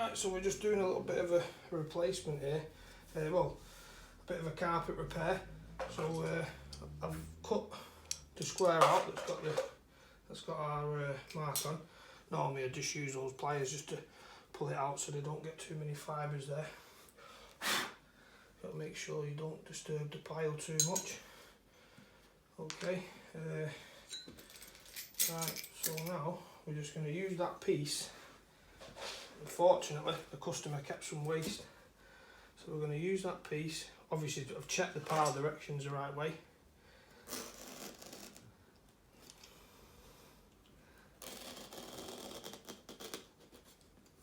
Right, so we're just doing a little bit of a replacement here. Well, a bit of a carpet repair. So I've cut the square out that's got our mark on. Normally I just use those pliers just to pull it out so they don't get too many fibres there. Got to make sure you don't disturb the pile too much. Okay, right, so now we're just going to use that piece. Unfortunately, the customer kept some waste, so we're going to use that piece. Obviously, I've checked the pile directions the right way.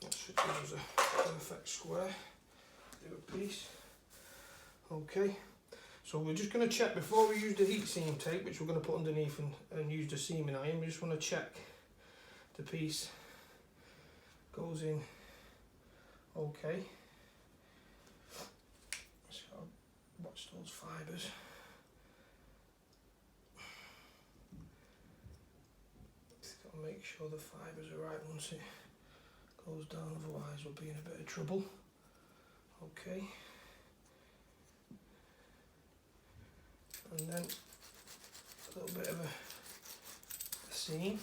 That should give us a perfect square. Do a piece. Okay, so we're just going to check before we use the heat seam tape, which we're going to put underneath and use the seaming iron. We just want to check the piece goes in okay. Just got to watch those fibres. Just got to make sure the fibres are right once it goes down, otherwise we'll be in a bit of trouble. Okay. And then a little bit of a seam,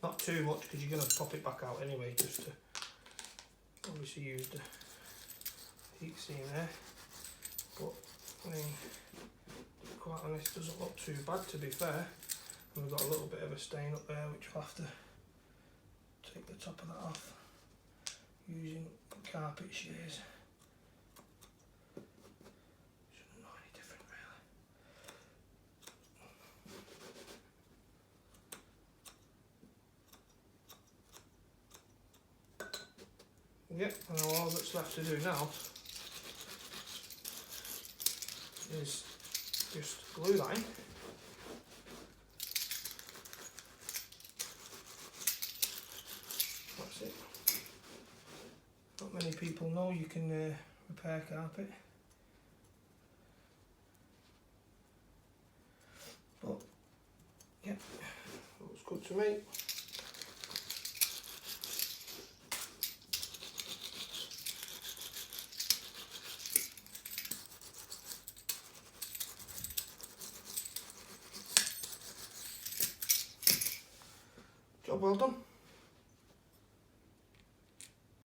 not too much because you're going to pop it back out anyway, just to obviously use the heat seam there, but I mean, to be quite honest, it doesn't look too bad to be fair. And we've got a little bit of a stain up there which we'll have to take the top of that off using carpet shears. Yep, and all that's left to do now is just glue that in. That's it. Not many people know you can repair carpet, but yeah, looks good to me. Job well done.